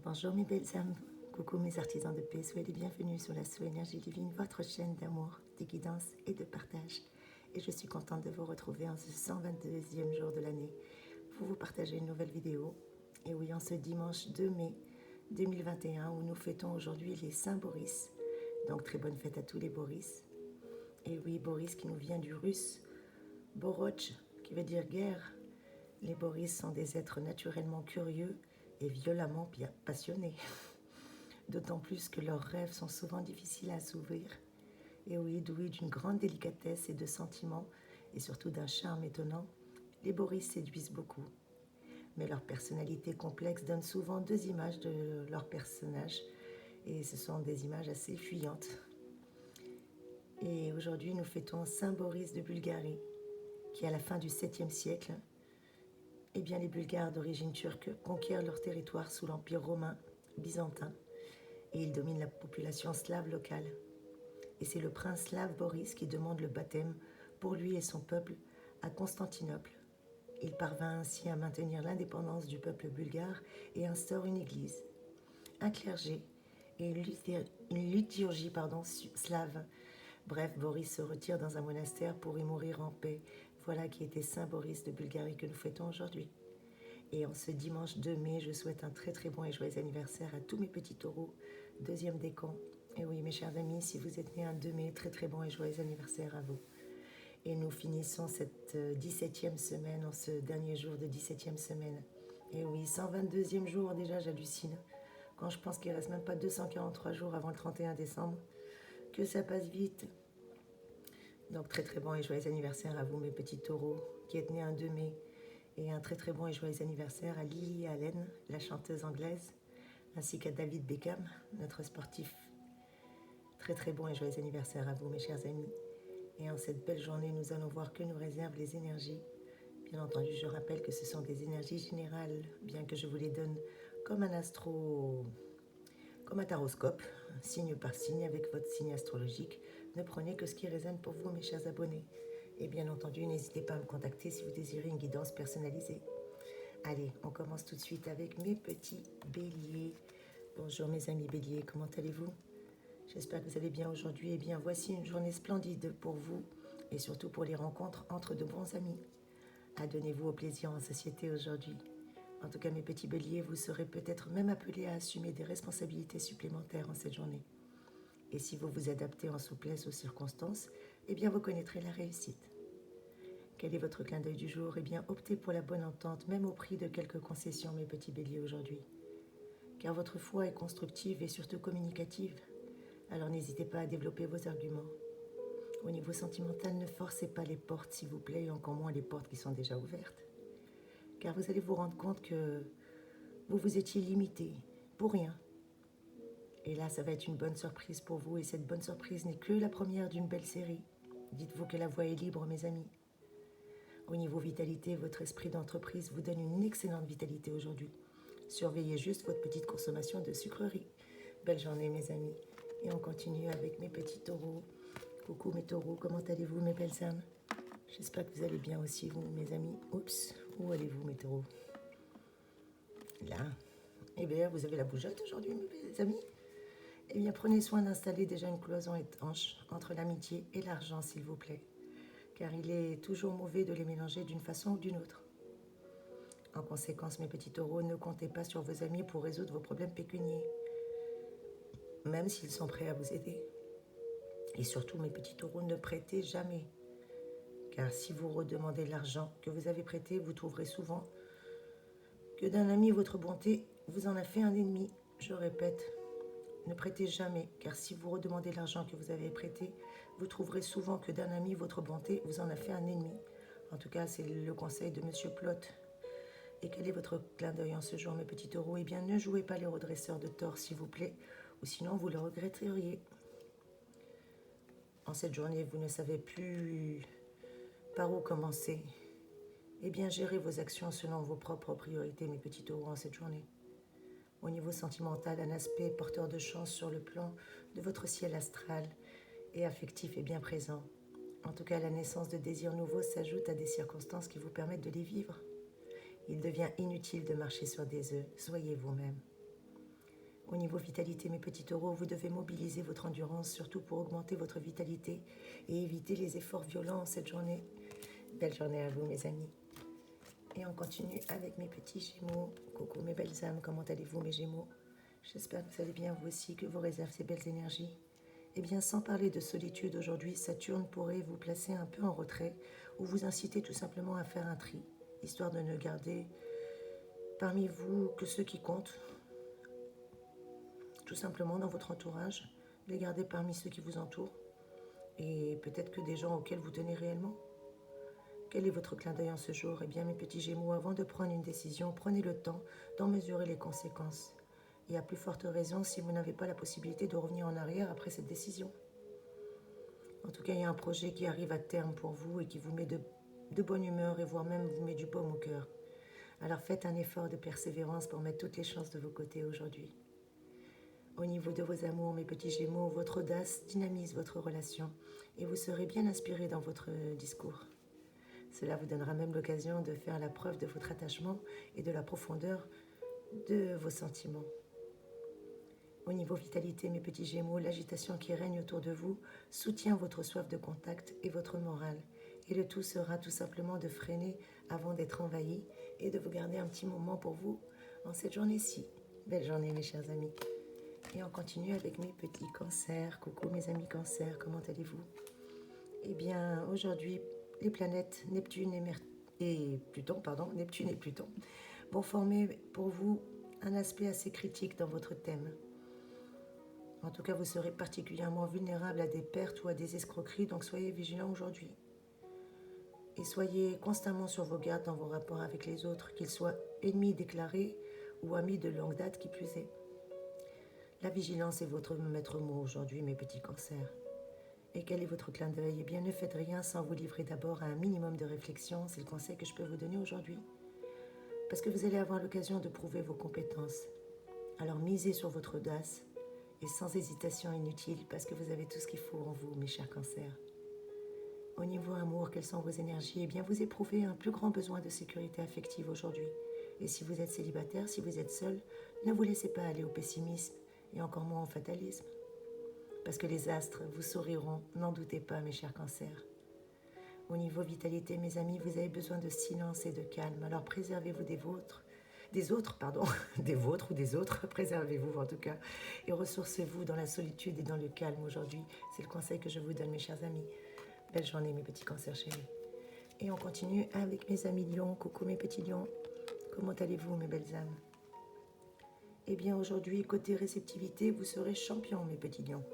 Bonjour mes belles âmes, coucou mes artisans de paix, soyez les bienvenus sur la Soul Énergie Divine, votre chaîne d'amour, de guidance et de partage. Et je suis contente de vous retrouver en ce 122e jour de l'année pour vous partager une nouvelle vidéo. Et oui, en ce dimanche 2 mai 2021 où nous fêtons aujourd'hui les Saints Boris. Donc très bonne fête à tous les Boris. Et oui, Boris qui nous vient du russe Boroch, qui veut dire guerre. Les Boris sont des êtres naturellement curieux et violemment passionnés. D'autant plus que leurs rêves sont souvent difficiles à s'ouvrir. Et oui, doués d'une grande délicatesse et de sentiments, et surtout d'un charme étonnant, les Boris séduisent beaucoup. Mais leur personnalité complexe donne souvent deux images de leur personnage, et ce sont des images assez fuyantes. Et aujourd'hui, nous fêtons Saint Boris de Bulgarie, qui à la fin du 7e siècle, eh bien, les Bulgares d'origine turque conquièrent leur territoire sous l'Empire romain byzantin et ils dominent la population slave locale. Et c'est le prince slave Boris qui demande le baptême pour lui et son peuple à Constantinople. Il parvint ainsi à maintenir l'indépendance du peuple bulgare et instaure une église, un clergé et une liturgie slave. Bref, Boris se retire dans un monastère pour y mourir en paix. Voilà qui était Saint Boris de Bulgarie que nous fêtons aujourd'hui. Et en ce dimanche 2 mai, je souhaite un très très bon et joyeux anniversaire à tous mes petits taureaux, deuxième décan. Et oui, mes chers amis, si vous êtes nés un 2 mai, très très bon et joyeux anniversaire à vous. Et nous finissons cette 17e semaine, en ce dernier jour de 17e semaine. Et oui, 122e jour déjà, j'hallucine. Quand je pense qu'il ne reste même pas 243 jours avant le 31 décembre, que ça passe vite. Donc très très bon et joyeux anniversaire à vous, mes petits taureaux, qui êtes nés un 2 mai. Et un très très bon et joyeux anniversaire à Lily Allen, la chanteuse anglaise, ainsi qu'à David Beckham, notre sportif. Très très bon et joyeux anniversaire à vous, mes chers amis. Et en cette belle journée, nous allons voir que nous réservent les énergies. Bien entendu, je rappelle que ce sont des énergies générales, bien que je vous les donne comme comme un taroscope, signe par signe, avec votre signe astrologique. Ne prenez que ce qui résonne pour vous, mes chers abonnés. Et bien entendu, n'hésitez pas à me contacter si vous désirez une guidance personnalisée. Allez, on commence tout de suite avec mes petits béliers. Bonjour mes amis béliers, comment allez-vous? J'espère que vous allez bien aujourd'hui. Eh bien, voici une journée splendide pour vous et surtout pour les rencontres entre de bons amis. Adonnez-vous au plaisir en société aujourd'hui. En tout cas, mes petits béliers, vous serez peut-être même appelés à assumer des responsabilités supplémentaires en cette journée. Et si vous vous adaptez en souplesse aux circonstances, eh bien, vous connaîtrez la réussite. Quel est votre clin d'œil du jour? Eh bien, optez pour la bonne entente, même au prix de quelques concessions, mes petits béliers, aujourd'hui. Car votre foi est constructive et surtout communicative. Alors n'hésitez pas à développer vos arguments. Au niveau sentimental, ne forcez pas les portes, s'il vous plaît, et encore moins les portes qui sont déjà ouvertes. Car vous allez vous rendre compte que vous vous étiez limité, pour rien. Et là, ça va être une bonne surprise pour vous, et cette bonne surprise n'est que la première d'une belle série. Dites-vous que la voie est libre, mes amis. Au niveau vitalité, votre esprit d'entreprise vous donne une excellente vitalité aujourd'hui. Surveillez juste votre petite consommation de sucreries. Belle journée, mes amis. Et on continue avec mes petits taureaux. Coucou mes taureaux, comment allez-vous, mes belles âmes? J'espère que vous allez bien aussi, vous, mes amis. Oups, où allez-vous, mes taureaux? Là. Eh bien, vous avez la bougeotte aujourd'hui, mes amis? Eh bien, prenez soin d'installer déjà une cloison étanche entre l'amitié et l'argent, s'il vous plaît. Car il est toujours mauvais de les mélanger d'une façon ou d'une autre. En conséquence, mes petits taureaux, ne comptez pas sur vos amis pour résoudre vos problèmes pécuniaires, même s'ils sont prêts à vous aider. Et surtout, mes petits taureaux, ne prêtez jamais. Car si vous redemandez l'argent que vous avez prêté, vous trouverez souvent que d'un ami votre bonté vous en a fait un ennemi. Je répète, ne prêtez jamais, car si vous redemandez l'argent que vous avez prêté, vous trouverez souvent que d'un ami votre bonté vous en a fait un ennemi. En tout cas, c'est le conseil de Monsieur Plot. Et quel est votre clin d'œil en ce jour, mes petits taureaux? Eh bien, ne jouez pas les redresseurs de tort, s'il vous plaît, ou sinon vous le regretteriez. En cette journée, vous ne savez plus par où commencer. Eh bien, gérez vos actions selon vos propres priorités, mes petits taureaux, en cette journée. Au niveau sentimental, un aspect porteur de chance sur le plan de votre ciel astral et affectif est bien présent. En tout cas, la naissance de désirs nouveaux s'ajoute à des circonstances qui vous permettent de les vivre. Il devient inutile de marcher sur des œufs, soyez vous-même. Au niveau vitalité, mes petits taureaux, vous devez mobiliser votre endurance, surtout pour augmenter votre vitalité et éviter les efforts violents cette journée. Belle journée à vous, mes amis. Et on continue avec mes petits gémeaux. Coucou mes belles âmes, comment allez-vous mes gémeaux? J'espère que vous allez bien vous aussi, que vous réservez ces belles énergies. Eh bien, sans parler de solitude aujourd'hui, Saturne pourrait vous placer un peu en retrait ou vous inciter tout simplement à faire un tri, histoire de ne garder parmi vous que ceux qui comptent, tout simplement dans votre entourage, les garder parmi ceux qui vous entourent et peut-être que des gens auxquels vous tenez réellement. Quel est votre clin d'œil en ce jour? Eh bien, mes petits gémeaux, avant de prendre une décision, prenez le temps d'en mesurer les conséquences. Et à plus forte raison si vous n'avez pas la possibilité de revenir en arrière après cette décision. En tout cas, il y a un projet qui arrive à terme pour vous et qui vous met de bonne humeur et voire même vous met du baume au cœur. Alors faites un effort de persévérance pour mettre toutes les chances de vos côtés aujourd'hui. Au niveau de vos amours, mes petits gémeaux, votre audace dynamise votre relation et vous serez bien inspiré dans votre discours. Cela vous donnera même l'occasion de faire la preuve de votre attachement et de la profondeur de vos sentiments. Au niveau vitalité, mes petits gémeaux, l'agitation qui règne autour de vous soutient votre soif de contact et votre morale. Et le tout sera tout simplement de freiner avant d'être envahi et de vous garder un petit moment pour vous en cette journée-ci. Belle journée mes chers amis. Et on continue avec mes petits cancers. Coucou mes amis cancers, comment allez-vous? Eh bien, aujourd'hui, les planètes Neptune et Pluton, vont former pour vous un aspect assez critique dans votre thème. En tout cas, vous serez particulièrement vulnérable à des pertes ou à des escroqueries, donc soyez vigilants aujourd'hui. Et soyez constamment sur vos gardes dans vos rapports avec les autres, qu'ils soient ennemis déclarés ou amis de longue date qui plus est. La vigilance est votre maître mot aujourd'hui, mes petits cancers. Et quel est votre clin d'œil? Eh bien, ne faites rien sans vous livrer d'abord à un minimum de réflexion, c'est le conseil que je peux vous donner aujourd'hui. Parce que vous allez avoir l'occasion de prouver vos compétences. Alors misez sur votre audace et sans hésitation inutile, parce que vous avez tout ce qu'il faut en vous, mes chers cancers. Au niveau amour, quelles sont vos énergies? Eh bien, vous éprouvez un plus grand besoin de sécurité affective aujourd'hui. Et si vous êtes célibataire, si vous êtes seul, ne vous laissez pas aller au pessimisme et encore moins au fatalisme. Parce que les astres vous souriront, n'en doutez pas, mes chers cancers. Au niveau vitalité, mes amis, vous avez besoin de silence et de calme, alors préservez-vous des vôtres, des vôtres ou des autres, préservez-vous en tout cas, et ressourcez-vous dans la solitude et dans le calme aujourd'hui. C'est le conseil que je vous donne, mes chers amis. Belle journée, mes petits cancers chéris. Et on continue avec mes amis lions. Coucou mes petits lions, comment allez-vous, mes belles âmes? Eh bien aujourd'hui, côté réceptivité, vous serez champion, mes petits lions.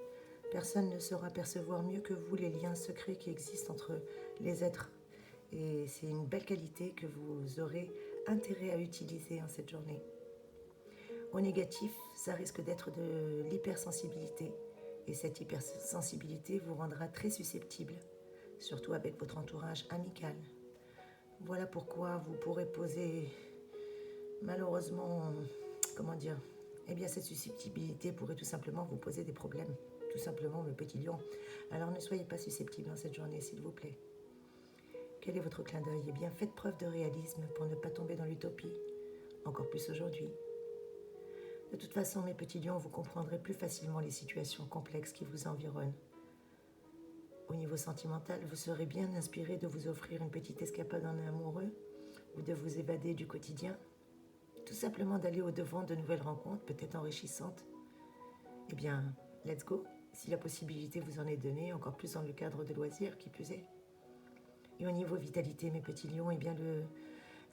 Personne ne saura percevoir mieux que vous les liens secrets qui existent entre les êtres. Et c'est une belle qualité que vous aurez intérêt à utiliser en cette journée. Au négatif, ça risque d'être de l'hypersensibilité. Et cette hypersensibilité vous rendra très susceptible, surtout avec votre entourage amical. Voilà pourquoi vous pourrez poser, malheureusement, eh bien cette susceptibilité pourrait tout simplement vous poser des problèmes. Tout simplement, mes petits lions. Alors ne soyez pas susceptibles en cette journée, s'il vous plaît. Quel est votre clin d'œil? Eh bien, faites preuve de réalisme pour ne pas tomber dans l'utopie, encore plus aujourd'hui. De toute façon, mes petits lions, vous comprendrez plus facilement les situations complexes qui vous environnent. Au niveau sentimental, vous serez bien inspiré de vous offrir une petite escapade en amoureux ou de vous évader du quotidien. Tout simplement d'aller au-devant de nouvelles rencontres, peut-être enrichissantes. Eh bien, let's go! Si la possibilité vous en est donnée, encore plus dans le cadre de loisirs, qui plus est. Et au niveau vitalité, mes petits lions, eh bien le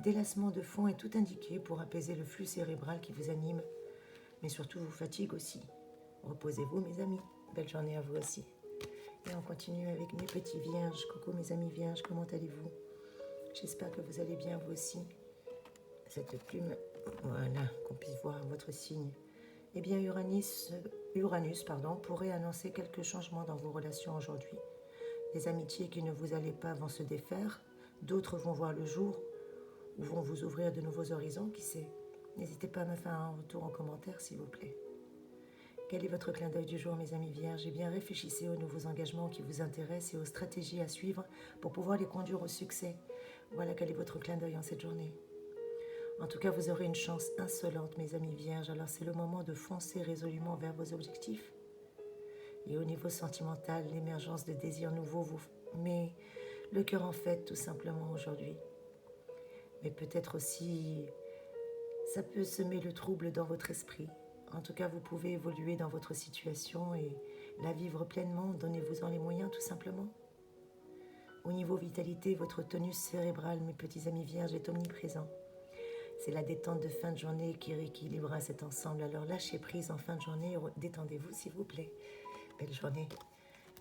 délassement de fond est tout indiqué pour apaiser le flux cérébral qui vous anime, mais surtout vous fatigue aussi. Reposez-vous, mes amis. Belle journée à vous aussi. Et on continue avec mes petits vierges. Coucou mes amis vierges, comment allez-vous? J'espère que vous allez bien, vous aussi. Cette plume, voilà, qu'on puisse voir votre signe. Eh bien, Uranus, pourrait annoncer quelques changements dans vos relations aujourd'hui. Des amitiés qui ne vous allaient pas vont se défaire, d'autres vont voir le jour ou vont vous ouvrir de nouveaux horizons, qui sait. N'hésitez pas à me faire un retour en commentaire, s'il vous plaît. Quel est votre clin d'œil du jour, mes amis vierges? Eh bien, réfléchissez aux nouveaux engagements qui vous intéressent et aux stratégies à suivre pour pouvoir les conduire au succès. Voilà quel est votre clin d'œil en cette journée. En tout cas, vous aurez une chance insolente, mes amis vierges, alors c'est le moment de foncer résolument vers vos objectifs. Et au niveau sentimental, l'émergence de désirs nouveaux vous met le cœur en fête tout simplement aujourd'hui. Mais peut-être aussi, ça peut semer le trouble dans votre esprit. En tout cas, vous pouvez évoluer dans votre situation et la vivre pleinement. Donnez-vous-en les moyens tout simplement. Au niveau vitalité, votre tonus cérébral, mes petits amis vierges, est omniprésent. C'est la détente de fin de journée qui rééquilibrera cet ensemble. Alors lâchez prise en fin de journée, détendez-vous s'il vous plaît. Belle journée.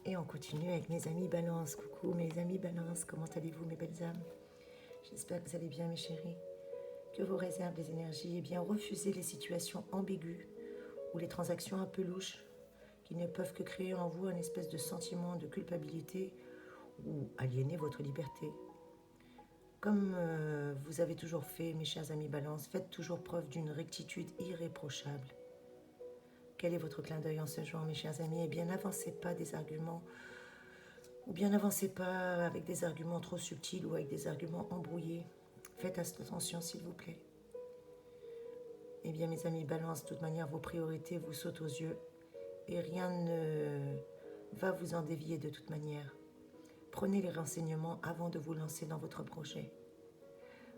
Et on continue avec mes amis balance. Coucou mes amis balance, comment allez-vous mes belles âmes? J'espère que vous allez bien mes chéris. Que vos réserves des énergies, eh bien refusez les situations ambiguës ou les transactions un peu louches qui ne peuvent que créer en vous un espèce de sentiment de culpabilité ou aliéner votre liberté. Comme vous avez toujours fait, mes chers amis balance, faites toujours preuve d'une rectitude irréprochable. Quel est votre clin d'œil en ce jour, mes chers amis? Eh bien, n'avancez pas des arguments, ou bien n'avancez pas avec des arguments trop subtils ou avec des arguments embrouillés. Faites attention, s'il vous plaît. Eh bien, mes amis balance, de toute manière, vos priorités vous sautent aux yeux et rien ne va vous en dévier de toute manière. Prenez les renseignements avant de vous lancer dans votre projet.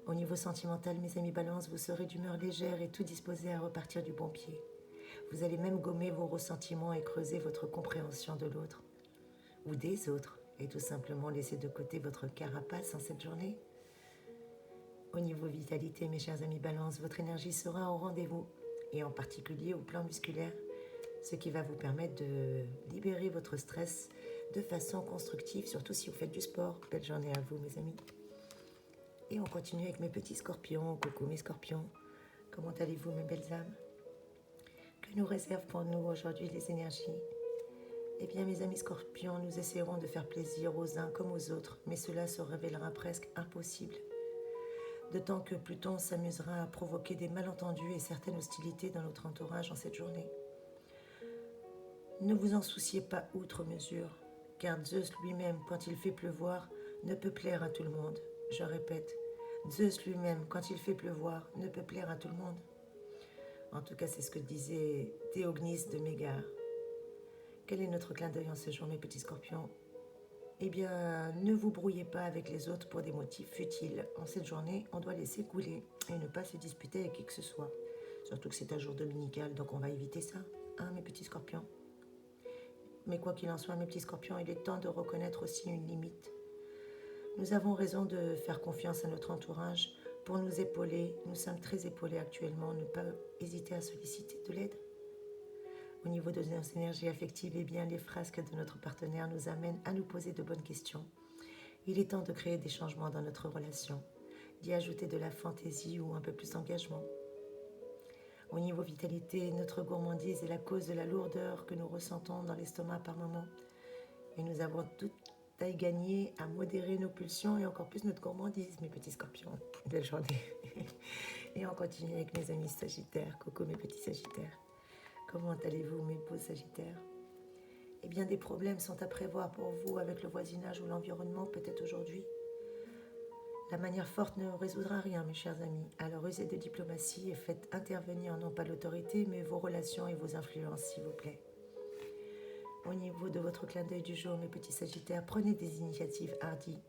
Au niveau sentimental, mes amis balance, vous serez d'humeur légère et tout disposé à repartir du bon pied. Vous allez même gommer vos ressentiments et creuser votre compréhension de l'autre ou des autres et tout simplement laisser de côté votre carapace en cette journée. Au niveau vitalité, mes chers amis balance, votre énergie sera au rendez-vous et en particulier au plan musculaire, ce qui va vous permettre de libérer votre stress de façon constructive, surtout si vous faites du sport. Belle journée à vous, mes amis. Et on continue avec mes petits scorpions. Coucou mes scorpions, comment allez-vous, mes belles âmes? Que nous réservent pour nous aujourd'hui les énergies? Eh bien, mes amis scorpions, nous essaierons de faire plaisir aux uns comme aux autres, mais cela se révélera presque impossible. D'autant que Pluton s'amusera à provoquer des malentendus et certaines hostilités dans notre entourage en cette journée. Ne vous en souciez pas outre mesure, car Zeus lui-même, quand il fait pleuvoir, ne peut plaire à tout le monde. Je répète, Zeus lui-même, quand il fait pleuvoir, ne peut plaire à tout le monde. En tout cas, c'est ce que disait Théognis de Mégare. Quel est notre clin d'œil en ce jour, mes petits scorpions? Eh bien, ne vous brouillez pas avec les autres pour des motifs futiles. En cette journée, on doit laisser couler et ne pas se disputer avec qui que ce soit. Surtout que c'est un jour dominical, donc on va éviter ça, hein, mes petits scorpions? Mais quoi qu'il en soit, mes petits scorpions, il est temps de reconnaître aussi une limite. Nous avons raison de faire confiance à notre entourage pour nous épauler. Nous sommes très épaulés actuellement, ne pas hésiter à solliciter de l'aide. Au niveau de nos énergies affectives, eh bien, les frasques de notre partenaire nous amènent à nous poser de bonnes questions. Il est temps de créer des changements dans notre relation, d'y ajouter de la fantaisie ou un peu plus d'engagement. Au niveau vitalité, notre gourmandise est la cause de la lourdeur que nous ressentons dans l'estomac par moments. Et nous avons tout à y gagner à modérer nos pulsions et encore plus notre gourmandise, mes petits scorpions. Belle journée. Et on continue avec mes amis sagittaires. Coucou mes petits sagittaires. Comment allez-vous mes beaux sagittaires? Eh bien, des problèmes sont à prévoir pour vous avec le voisinage ou l'environnement peut-être aujourd'hui. La manière forte ne résoudra rien, mes chers amis. Alors usez de diplomatie et faites intervenir non pas l'autorité, mais vos relations et vos influences, s'il vous plaît. Au niveau de votre clin d'œil du jour, mes petits sagittaires, prenez des initiatives hardies,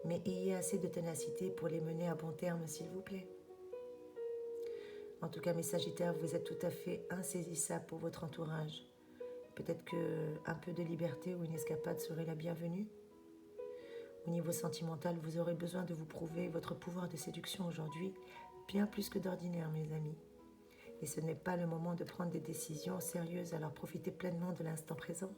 mais ayez assez de ténacité pour les mener à bon terme, s'il vous plaît. En tout cas, mes sagittaires, vous êtes tout à fait insaisissables pour votre entourage. Peut-être qu'un peu de liberté ou une escapade serait la bienvenue. Au niveau sentimental, vous aurez besoin de vous prouver votre pouvoir de séduction aujourd'hui, bien plus que d'ordinaire, mes amis. Et ce n'est pas le moment de prendre des décisions sérieuses, alors profitez pleinement de l'instant présent.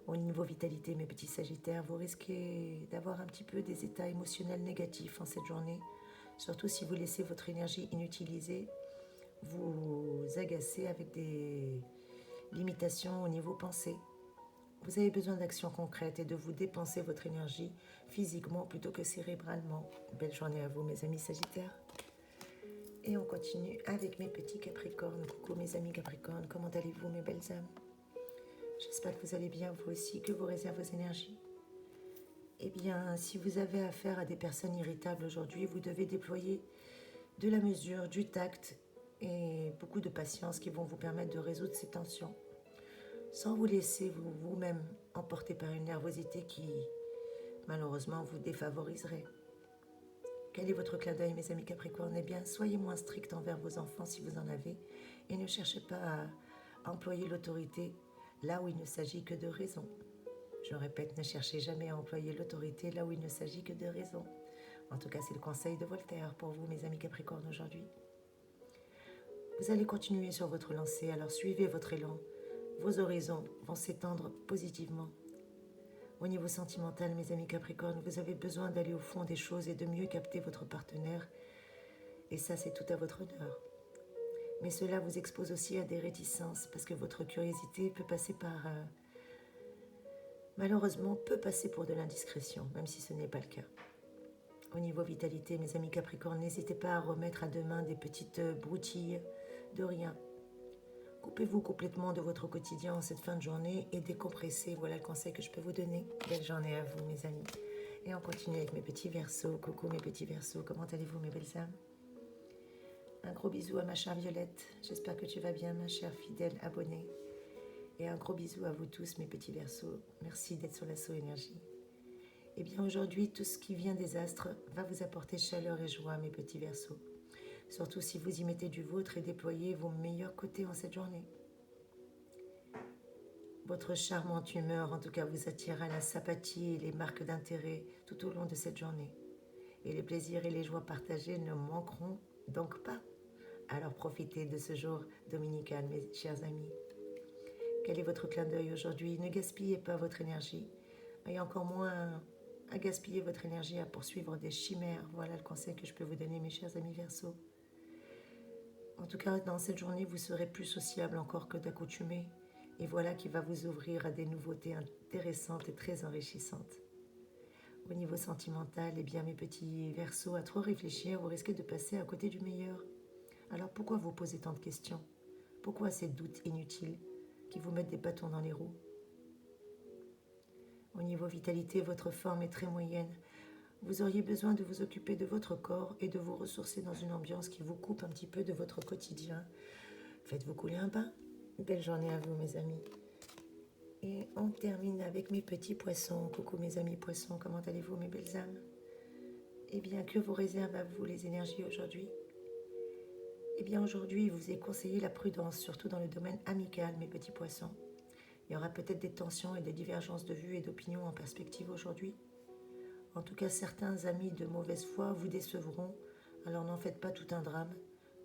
Au niveau vitalité, mes petits sagittaires, vous risquez d'avoir un petit peu des états émotionnels négatifs en cette journée, surtout si vous laissez votre énergie inutilisée vous agacer avec des limitations au niveau pensée. Vous avez besoin d'actions concrètes et de vous dépenser votre énergie physiquement plutôt que cérébralement. Belle journée à vous, mes amis sagittaires. Et on continue avec mes petits capricornes. Coucou mes amis capricornes, comment allez-vous mes belles âmes? J'espère que vous allez bien, vous aussi, que vous réservez vos énergies. Eh bien, si vous avez affaire à des personnes irritables aujourd'hui, vous devez déployer de la mesure, du tact et beaucoup de patience qui vont vous permettre de résoudre ces tensions sans vous laisser vous-même emporter par une nervosité qui, malheureusement, vous défavoriserait. Quel est votre clin d'œil, mes amis Capricornes? Eh bien, soyez moins strict envers vos enfants si vous en avez et ne cherchez pas à employer l'autorité là où il ne s'agit que de raison. Je répète, ne cherchez jamais à employer l'autorité là où il ne s'agit que de raison. En tout cas, c'est le conseil de Voltaire pour vous, mes amis Capricornes, aujourd'hui. Vous allez continuer sur votre lancée, alors suivez votre élan. Vos horizons vont s'étendre positivement. Au niveau sentimental, mes amis Capricornes, vous avez besoin d'aller au fond des choses et de mieux capter votre partenaire. Et ça, c'est tout à votre honneur. Mais cela vous expose aussi à des réticences parce que votre curiosité peut passer par... malheureusement, peut passer pour de l'indiscrétion, même si ce n'est pas le cas. Au niveau vitalité, mes amis Capricornes, n'hésitez pas à remettre à demain des petites broutilles de rien. Coupez-vous complètement de votre quotidien en cette fin de journée et décompressez. Voilà le conseil que je peux vous donner. Belle journée à vous, mes amis. Et on continue avec mes petits Verseaux. Coucou mes petits Verseaux, comment allez-vous, mes belles âmes? Un gros bisou à ma chère Violette. J'espère que tu vas bien, ma chère fidèle abonnée. Et un gros bisou à vous tous, mes petits Verseaux. Merci d'être sur l'assaut énergie. Eh bien, aujourd'hui, tout ce qui vient des astres va vous apporter chaleur et joie, mes petits Verseaux. Surtout si vous y mettez du vôtre et déployez vos meilleurs côtés en cette journée. Votre charmante humeur, en tout cas, vous attirera la sympathie et les marques d'intérêt tout au long de cette journée. Et les plaisirs et les joies partagées ne manqueront donc pas. Alors profitez de ce jour dominical, mes chers amis. Quel est votre clin d'œil aujourd'hui? Ne gaspillez pas votre énergie, et encore moins à gaspiller votre énergie à poursuivre des chimères. Voilà le conseil que je peux vous donner, mes chers amis Verseaux. En tout cas, dans cette journée, vous serez plus sociable encore que d'accoutumé. Et voilà qui va vous ouvrir à des nouveautés intéressantes et très enrichissantes. Au niveau sentimental, eh bien, mes petits Verseaux, à trop réfléchir, vous risquez de passer à côté du meilleur. Alors pourquoi vous posez tant de questions? Pourquoi ces doutes inutiles qui vous mettent des bâtons dans les roues? Au niveau vitalité, votre forme est très moyenne. Vous auriez besoin de vous occuper de votre corps et de vous ressourcer dans une ambiance qui vous coupe un petit peu de votre quotidien. Faites-vous couler un bain. Belle journée à vous, mes amis. Et on termine avec mes petits poissons. Coucou mes amis poissons, comment allez-vous, mes belles âmes? Eh bien, que vous réserve à vous les énergies aujourd'hui? Eh bien, aujourd'hui, il vous est conseillé la prudence, surtout dans le domaine amical, mes petits poissons. Il y aura peut-être des tensions et des divergences de vues et d'opinions en perspective aujourd'hui. En tout cas, certains amis de mauvaise foi vous décevront, alors n'en faites pas tout un drame,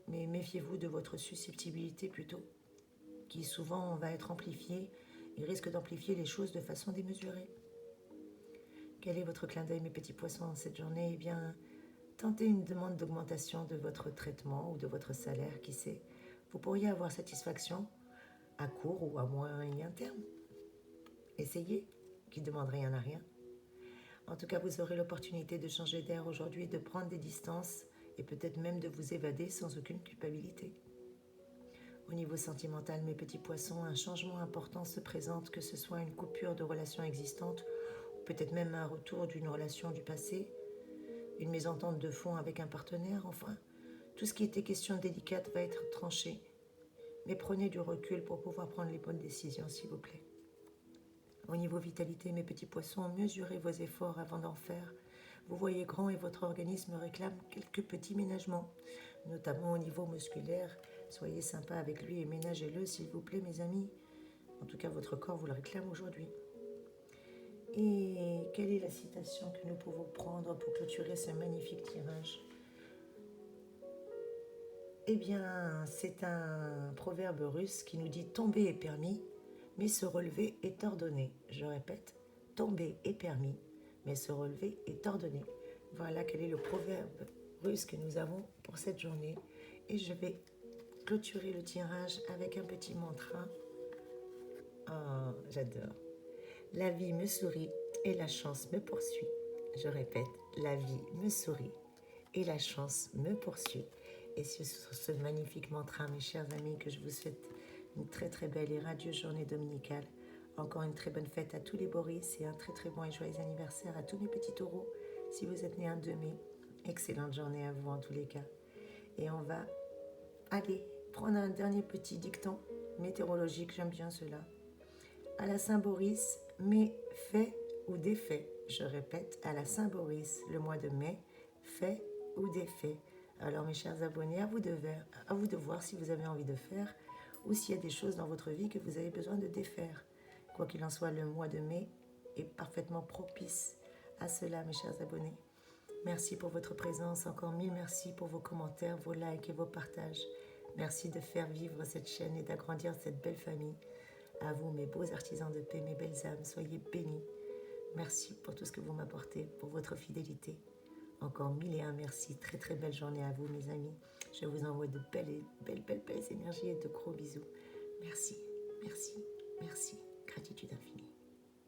mais méfiez-vous de votre susceptibilité plutôt, qui souvent va être amplifiée et risque d'amplifier les choses de façon démesurée. Quel est votre clin d'œil, mes petits poissons, en cette journée? Eh bien, tentez une demande d'augmentation de votre traitement ou de votre salaire, qui sait. Vous pourriez avoir satisfaction à court ou à moyen terme. Essayez, qui ne demande rien à rien. En tout cas, vous aurez l'opportunité de changer d'air aujourd'hui, de prendre des distances et peut-être même de vous évader sans aucune culpabilité. Au niveau sentimental, mes petits poissons, un changement important se présente, que ce soit une coupure de relation existante ou peut-être même un retour d'une relation du passé, une mésentente de fond avec un partenaire, enfin, tout ce qui était question délicate va être tranché. Mais prenez du recul pour pouvoir prendre les bonnes décisions, s'il vous plaît. Au niveau vitalité, mes petits poissons, mesurez vos efforts avant d'en faire. Vous voyez grand et votre organisme réclame quelques petits ménagements, notamment au niveau musculaire. Soyez sympa avec lui et ménagez-le, s'il vous plaît, mes amis. En tout cas, votre corps vous le réclame aujourd'hui. Et quelle est la citation que nous pouvons prendre pour clôturer ce magnifique tirage? Eh bien, c'est un proverbe russe qui nous dit « Tomber est permis, mais se relever est ordonné ». Je répète, tomber est permis, mais se relever est ordonné. Voilà quel est le proverbe russe que nous avons pour cette journée. Et je vais clôturer le tirage avec un petit mantra. Oh, j'adore. La vie me sourit et la chance me poursuit. Je répète, la vie me sourit et la chance me poursuit. Et sur ce magnifique mantra, mes chers amis, que je vous souhaite une très très belle et radieuse journée dominicale. Encore une très bonne fête à tous les Boris et un très très bon et joyeux anniversaire à tous mes petits taureaux. Si vous êtes nés un 2 mai, excellente journée à vous en tous les cas. Et on va aller prendre un dernier petit dicton météorologique, j'aime bien cela. À la Saint-Boris, mai, fait ou défait. Je répète, à la Saint-Boris, le mois de mai, fait ou défait. Alors mes chers abonnés, à vous de voir si vous avez envie de faire ou s'il y a des choses dans votre vie que vous avez besoin de défaire. Quoi qu'il en soit, le mois de mai est parfaitement propice à cela, mes chers abonnés. Merci pour votre présence, encore mille merci pour vos commentaires, vos likes et vos partages. Merci de faire vivre cette chaîne et d'agrandir cette belle famille. À vous, mes beaux artisans de paix, mes belles âmes, soyez bénis. Merci pour tout ce que vous m'apportez, pour votre fidélité. Encore mille et un merci. Très très belle journée à vous, mes amis. Je vous envoie de belles énergies et de gros bisous. Merci, merci, merci. Gratitude infinie.